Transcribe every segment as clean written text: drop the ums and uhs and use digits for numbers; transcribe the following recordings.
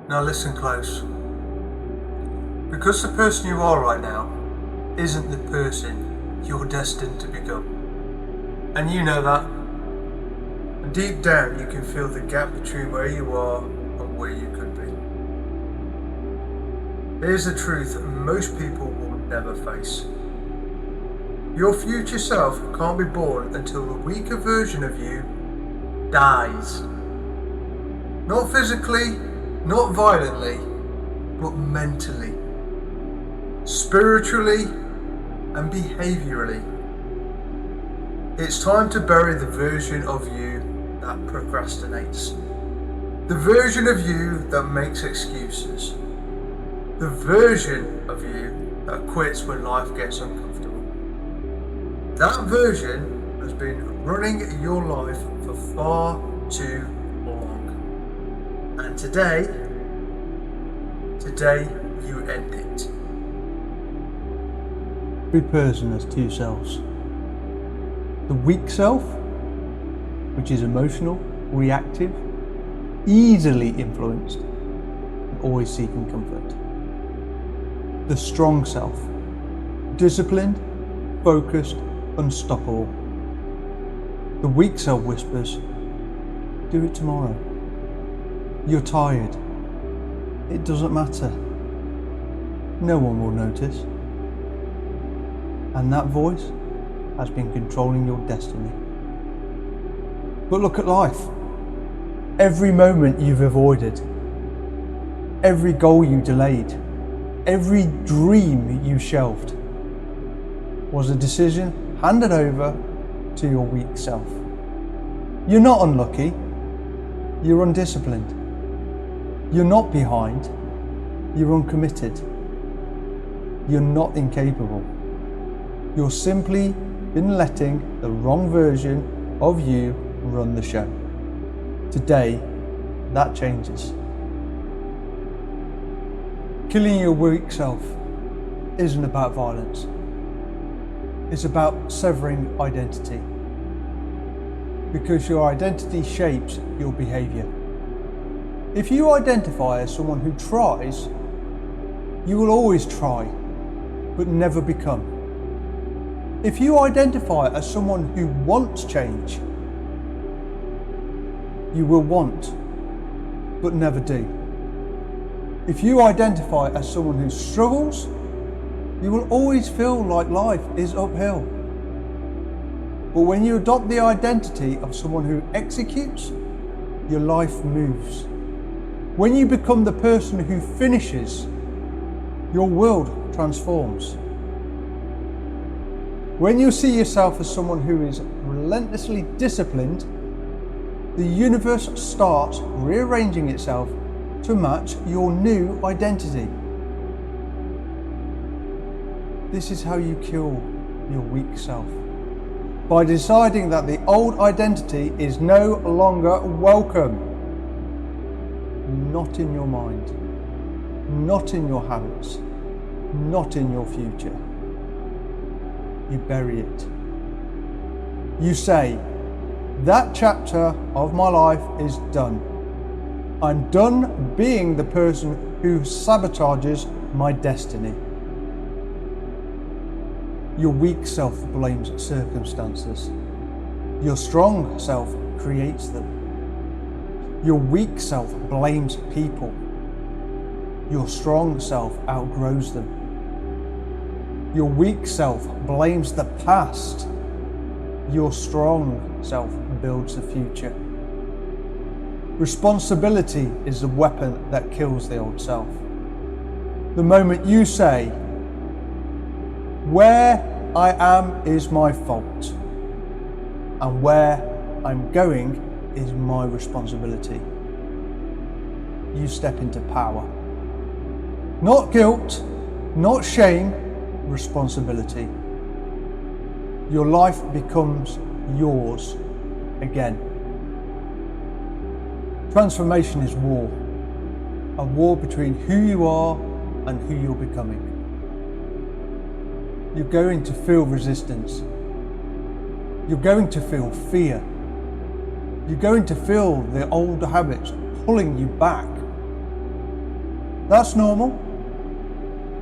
Now listen close. Because the person you are right now isn't the person you're destined to become. And you know that. And deep down you can feel the gap between where you are and where you could be. Here's the truth most people will never face. Your future self can't be born until the weaker version of you dies. Not physically, not violently, but mentally, spiritually, and behaviourally. It's time to bury the version of you that procrastinates, the version of you that makes excuses, the version of you that quits when life gets uncomfortable. That version has been running your life for far too long. And today you end it. Every person has two selves. The weak self, which is emotional, reactive, easily influenced, and always seeking comfort. The strong self, disciplined, focused, unstoppable. The weak self whispers, do it tomorrow. You're tired. It doesn't matter. No one will notice. And that voice has been controlling your destiny. But look at life. Every moment you've avoided, every goal you delayed, every dream you shelved was a decision handed over to your weak self. You're not unlucky, you're undisciplined. You're not behind, you're uncommitted. You're not incapable. You're simply been letting the wrong version of you run the show. Today, that changes. Killing your weak self isn't about violence. It's about severing identity. Because your identity shapes your behaviour. If you identify as someone who tries, you will always try, but never become. If you identify as someone who wants change, you will want, but never do. If you identify as someone who struggles, you will always feel like life is uphill. But when you adopt the identity of someone who executes, your life moves. When you become the person who finishes, your world transforms. When you see yourself as someone who is relentlessly disciplined, the universe starts rearranging itself to match your new identity. This is how you kill your weak self. By deciding that the old identity is no longer welcome. Not in your mind, not in your habits, not in your future. You bury it. You say, that chapter of my life is done. I'm done being the person who sabotages my destiny. Your weak self blames circumstances. Your strong self creates them. Your weak self blames people. Your strong self outgrows them. Your weak self blames the past. Your strong self builds the future. Responsibility is the weapon that kills the old self. The moment you say, where I am is my fault, and where I'm going is my responsibility, you step into power. Not guilt, not shame, responsibility. Your life becomes yours again. Transformation is war, a war between who you are and who you're becoming. You're going to feel resistance. You're going to feel fear. You're going to feel the old habits pulling you back. That's normal.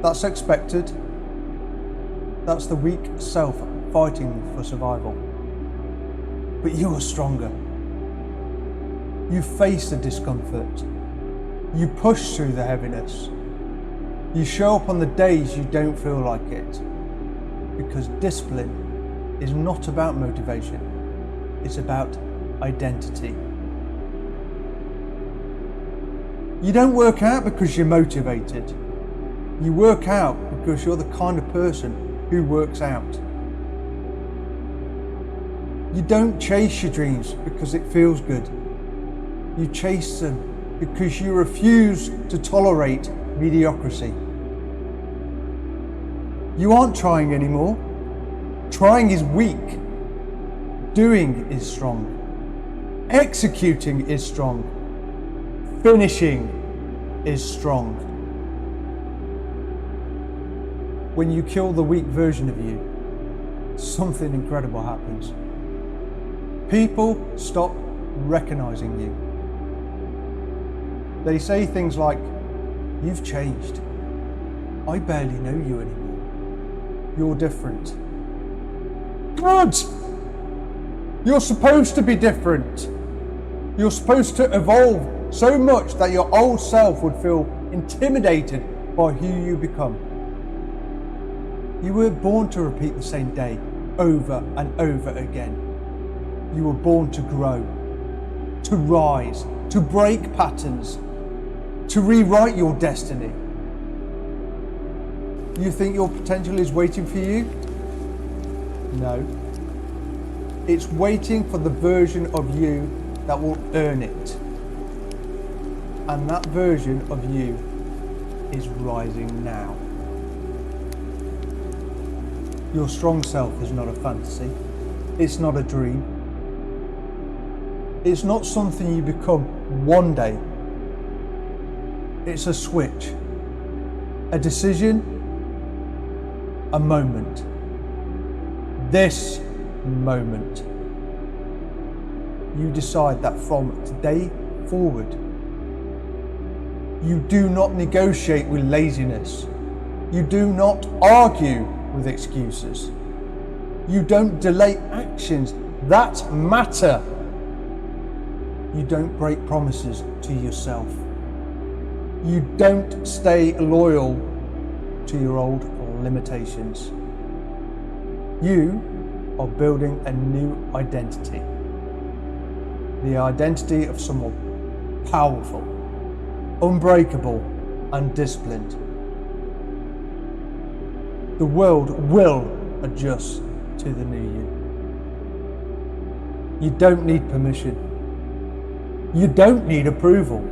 That's expected. That's the weak self fighting for survival. But you are stronger. You face the discomfort. You push through the heaviness. You show up on the days you don't feel like it. Because discipline is not about motivation. It's about identity. You don't work out because you're motivated. You work out because you're the kind of person who works out. You don't chase your dreams because it feels good. You chase them because you refuse to tolerate mediocrity. You aren't trying anymore. Trying is weak. Doing is strong. Executing is strong. Finishing is strong. When you kill the weak version of you, something incredible happens. People stop recognizing you. They say things like, "You've changed. I barely know you anymore. You're different." Good! You're supposed to be different. You're supposed to evolve so much that your old self would feel intimidated by who you become. You weren't born to repeat the same day over and over again. You were born to grow, to rise, to break patterns, to rewrite your destiny. You think your potential is waiting for you? No. It's waiting for the version of you that will earn it. And that version of you is rising now. Your strong self is not a fantasy. It's not a dream. It's not something you become one day. It's a switch, a decision, a moment. This moment. You decide that from today forward, you do not negotiate with laziness. You do not argue with excuses. You don't delay actions that matter. You don't break promises to yourself. You don't stay loyal to your old limitations. You are building a new identity. The identity of someone powerful, unbreakable, and disciplined. The world will adjust to the new you. You don't need permission. You don't need approval.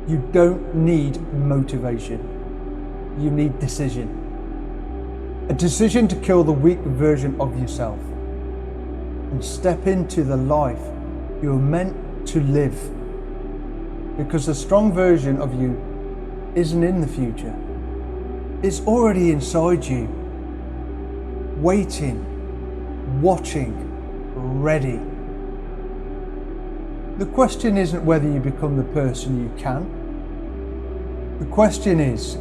You don't need motivation. You need decision. A decision to kill the weak version of yourself and step into the life you're meant to live. Because the strong version of you isn't in the future. It's already inside you, waiting, watching, ready. The question isn't whether you become the person you can. The question is,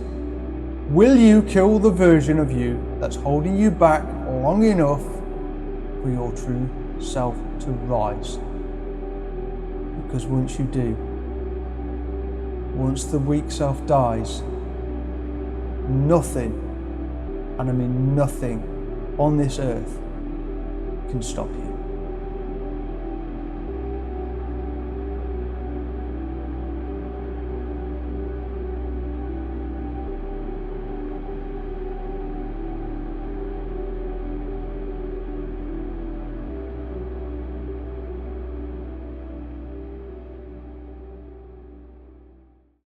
will you kill the version of you that's holding you back long enough for your true self to rise? Because once you do, once the weak self dies, nothing, and I mean nothing, on this earth can stop you.